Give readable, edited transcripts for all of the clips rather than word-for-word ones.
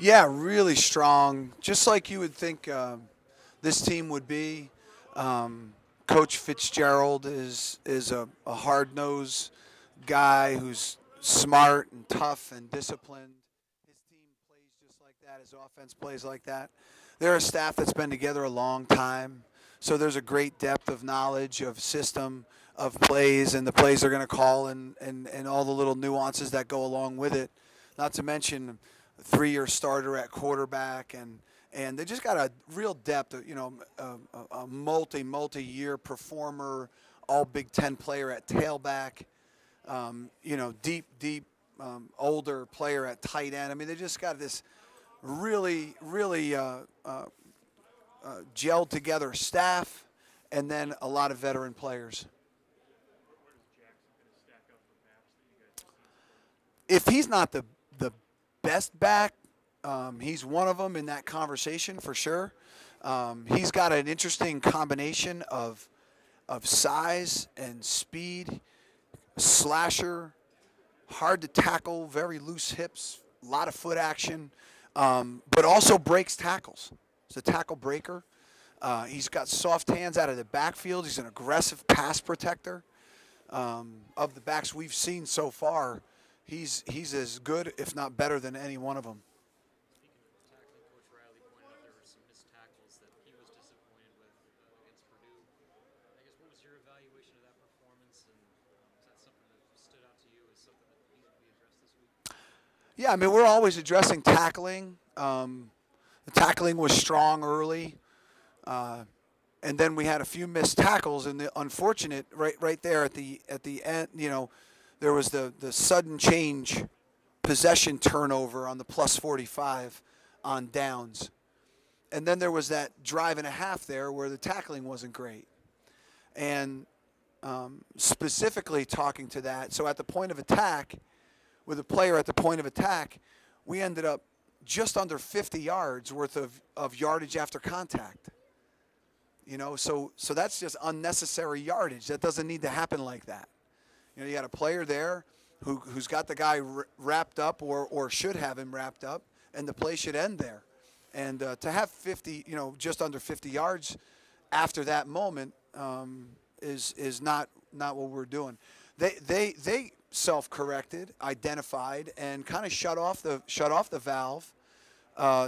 Yeah, really strong, just like you would think this team would be. Coach Fitzgerald is a hard nosed guy who's smart and tough and disciplined. His team plays just like that. His offense plays like that. They're a staff that's been together a long time, so there's a great depth of knowledge of system of plays and the plays they're going to call and all the little nuances that go along with it. Not to mention a 3-year starter at quarterback and they just got a real depth, a multi-year performer, all Big Ten player at tailback, deep older player at tight end. I mean, they just got this really gelled together staff, and then a lot of veteran players. If he's not the best back, he's one of them in that conversation for sure. He's got an interesting combination of size and speed, slasher, hard to tackle, very loose hips, a lot of foot action, but also breaks tackles. He's a tackle breaker. He's got soft hands out of the backfield. He's an aggressive pass protector. Of the backs we've seen so far, he's as good, if not better, than any one of them. Speaking of tackling, Coach Riley pointed out there were some missed tackles that he was disappointed with against Purdue. I guess what was your evaluation of that performance, and is that something that stood out to you as something that needs to be addressed this week? Yeah, I mean, we're always addressing tackling. The tackling was strong early, and then we had a few missed tackles. And the unfortunate, right there at the end, there was the sudden change, possession turnover on the plus 45 on downs, and then there was that drive and a half there where the tackling wasn't great. And specifically talking to that, so at the point of attack, with a player at the point of attack, we ended up just under 50 yards worth of yardage after contact. So that's just unnecessary yardage. That doesn't need to happen like that. You got a player there who's got the guy wrapped up or should have him wrapped up, and the play should end there. And to have 50, just under 50 yards after that moment is not what we're doing. They self-corrected, identified, and kind of shut off the valve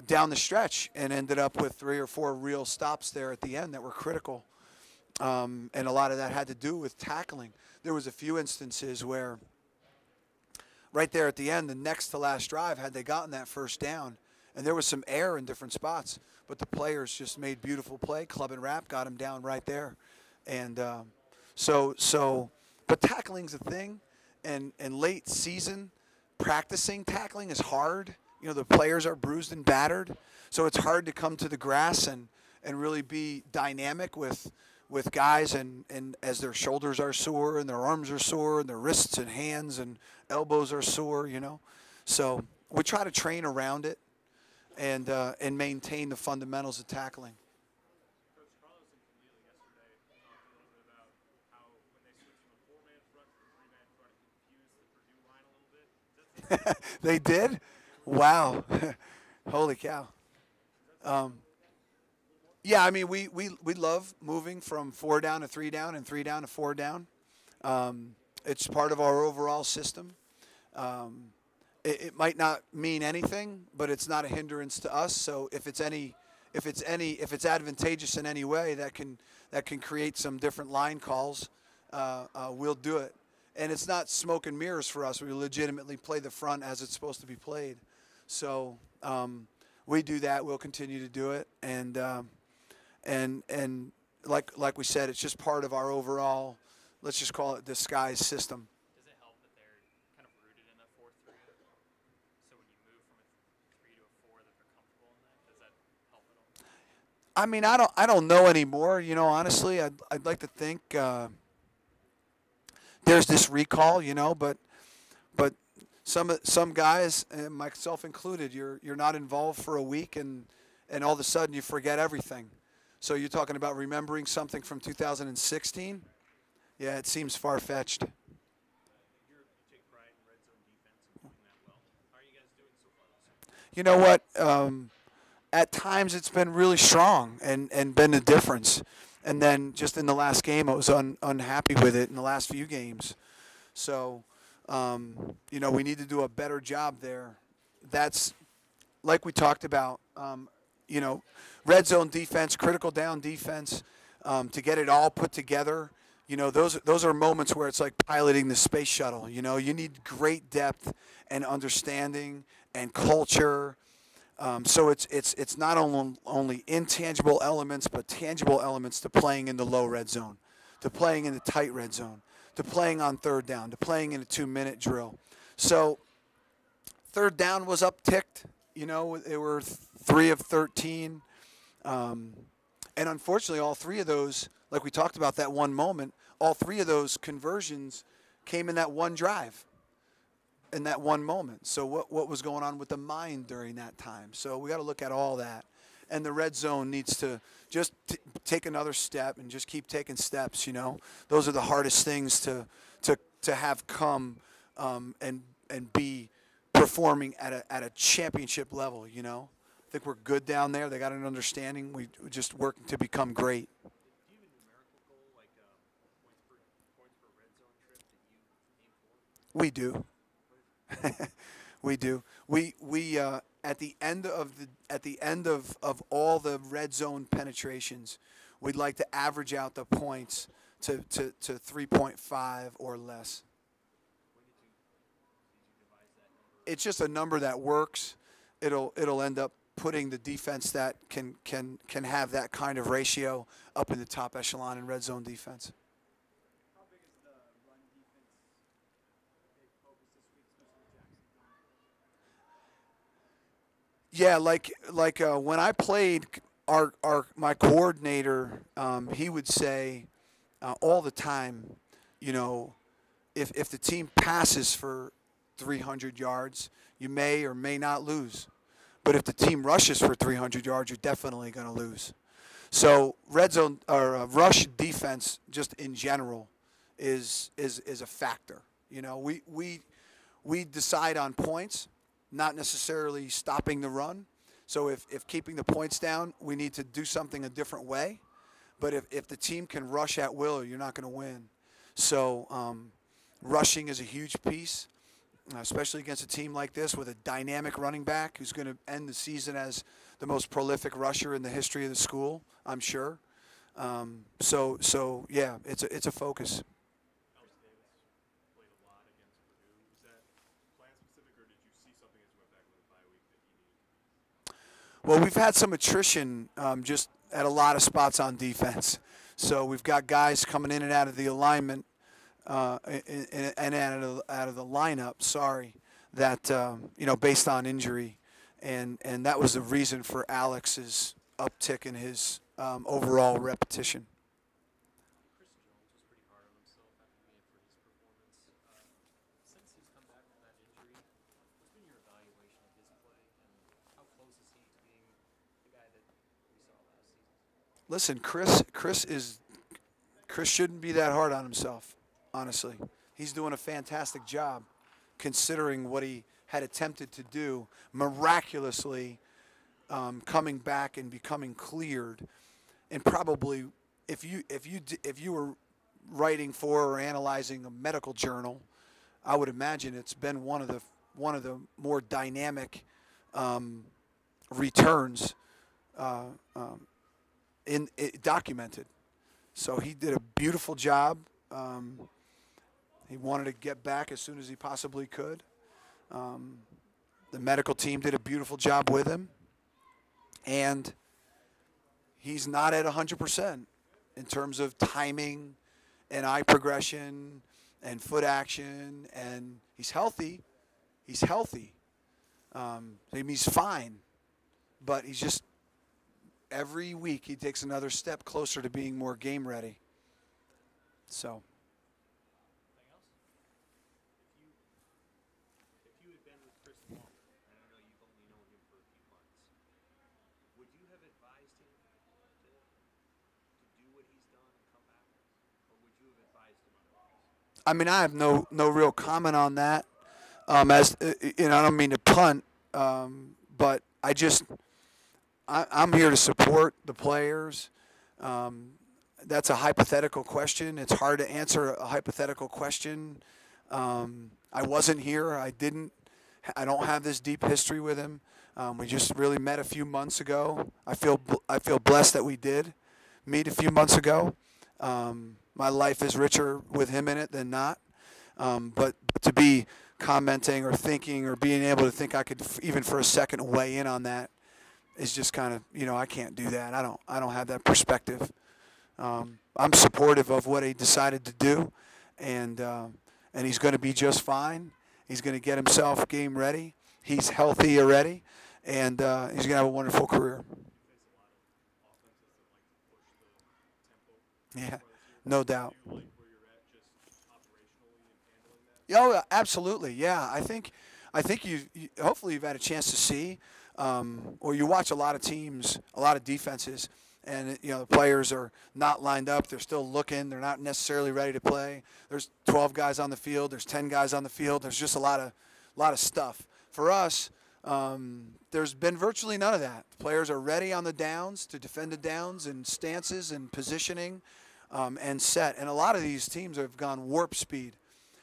down the stretch, and ended up with 3 or 4 real stops there at the end that were critical. And a lot of that had to do with tackling. There was a few instances where right there at the end, the next to last drive, had they gotten that first down, and there was some air in different spots, but the players just made beautiful play. Club and wrap got him down right there. And but tackling's a thing, and late season practicing tackling is hard. The players are bruised and battered, so it's hard to come to the grass and really be dynamic with guys and as their shoulders are sore and their arms are sore and their wrists and hands and elbows are sore, So we try to train around it and maintain the fundamentals of tackling. Coach Carlos and Camille yesterday talked a little bit about how when they switched from a 4-man front to a 3-man front, it confused the Purdue line a little bit. They did? Wow. Holy cow. Yeah, I mean, we love moving from 4 down to 3 down and 3 down to 4 down. It's part of our overall system. It might not mean anything, but it's not a hindrance to us. So if it's advantageous in any way that can create some different line calls, we'll do it. And it's not smoke and mirrors for us. We legitimately play the front as it's supposed to be played. So we do that. We'll continue to do it. And like we said, it's just part of our overall, let's just call it disguise system. Does it help that they're kind of rooted in a 4-3? So when you move from a 3 to a 4, that they're comfortable in that? Does that help at all? I mean, I don't know anymore. Honestly, I'd like to think there's this recall, but some guys, and myself included, you're not involved for a week, and all of a sudden you forget everything. So you're talking about remembering something from 2016? Yeah, it seems far-fetched. You take pride in red zone defense and doing that well. How are you guys doing so far this you know what? At times it's been really strong and been a difference. And then just in the last game, I was unhappy with it in the last few games. So, we need to do a better job there. That's like we talked about, red zone defense, critical down defense, to get it all put together. Those are moments where it's like piloting the space shuttle. You need great depth and understanding and culture. So it's not only intangible elements, but tangible elements to playing in the low red zone, to playing in the tight red zone, to playing on third down, to playing in a 2-minute drill. So third down was upticked. They were 3 of 13. And unfortunately, all 3 of those, like we talked about that one moment, all 3 of those conversions came in that one drive, in that one moment. So what was going on with the mind during that time? So we got to look at all that. And the red zone needs to just take another step and just keep taking steps. Those are the hardest things to have come and be performing at a championship level. I think we're good down there. They got an understanding. We're just working to become great. Do you have a numerical goal, like points per red zone trip that you aim for? We do. We do. We at the end of all the red zone penetrations, we'd like to average out the points to 3.5 or less. When did you devise that number? It's just a number that works. It'll end up putting the defense that can have that kind of ratio up in the top echelon in red zone defense. How big is the run defense big focus this week, especially Jackson? Yeah, when I played, my coordinator, he would say all the time, if the team passes for 300 yards, you may or may not lose. But if the team rushes for 300 yards, you're definitely going to lose. So red zone or rush defense, just in general, is a factor. We decide on points, not necessarily stopping the run. So if keeping the points down, we need to do something a different way. But if the team can rush at will, you're not going to win. So rushing is a huge piece, especially against a team like this with a dynamic running back who's going to end the season as the most prolific rusher in the history of the school, I'm sure. So yeah, it's a focus. Alex Davis played a lot against Purdue. Was that plan specific, or did you see something as you went back with the bye week that you needed? Well, we've had some attrition just at a lot of spots on defense. So we've got guys coming in and out of the alignment and out of the lineup, that based on injury, and that was the reason for Alex's uptick in his overall repetition. Chris Jones was pretty hard on himself after the Anthony's performance. Since he's come back from that injury, what's been your evaluation of his play, and how close is he to being the guy that we saw last season? Listen, Chris shouldn't be that hard on himself, honestly. He's doing a fantastic job considering what he had attempted to do, miraculously coming back and becoming cleared. And probably if you were writing for or analyzing a medical journal, I would imagine it's been one of the more dynamic returns documented. So he did a beautiful job. He wanted to get back as soon as he possibly could. The medical team did a beautiful job with him. And he's not at 100% in terms of timing and eye progression and foot action. And he's healthy. He's healthy. He's fine. But he's just, every week he takes another step closer to being more game ready. So. Anything else? If you had been with Chris longer, and I know you've only known him for a few months, would you have advised him to do what he's done and come back, or would you have advised him otherwise? I mean, I have no real comment on that. I don't mean to punt, but I'm here to support the players. That's a hypothetical question. It's hard to answer a hypothetical question. I wasn't here. I don't have this deep history with him. We just really met a few months ago. I feel blessed that we did meet a few months ago. My life is richer with him in it than not. But to be commenting or thinking or being able to think I could even for a second weigh in on that is just kind of, I can't do that. I don't have that perspective. I'm supportive of what he decided to do, and he's going to be just fine. He's going to get himself game ready. He's healthy already, and he's going to have a wonderful career. Yeah, no doubt. Oh, absolutely. Yeah, I think you hopefully you've had a chance to see, or you watch a lot of teams, a lot of defenses, and the players are not lined up. They're still looking. They're not necessarily ready to play. There's 12 guys on the field. There's 10 guys on the field. There's just a lot of stuff. For us, there's been virtually none of that. The players are ready on the downs to defend the downs and stances and positioning, and set. And a lot of these teams have gone warp speed.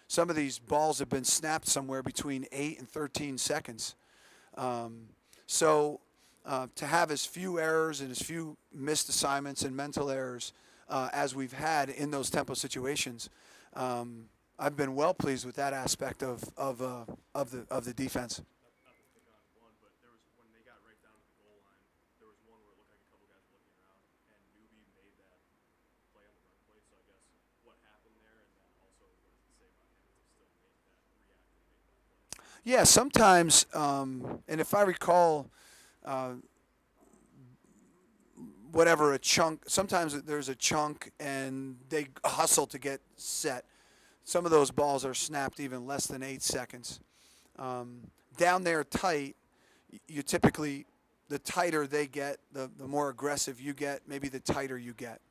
Some of these balls have been snapped somewhere between 8 and 13 seconds. So to have as few errors and as few missed assignments and mental errors as we've had in those tempo situations, I've been well pleased with that aspect of the defense. Yeah, sometimes, and if I recall, a chunk, sometimes there's a chunk and they hustle to get set. Some of those balls are snapped even less than 8 seconds. Down there tight, you typically, the tighter they get, the more aggressive you get, maybe the tighter you get.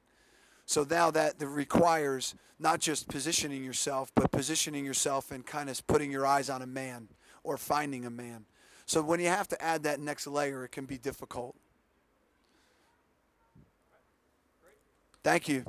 So now that requires not just positioning yourself, but positioning yourself and kind of putting your eyes on a man or finding a man. So when you have to add that next layer, it can be difficult. Thank you.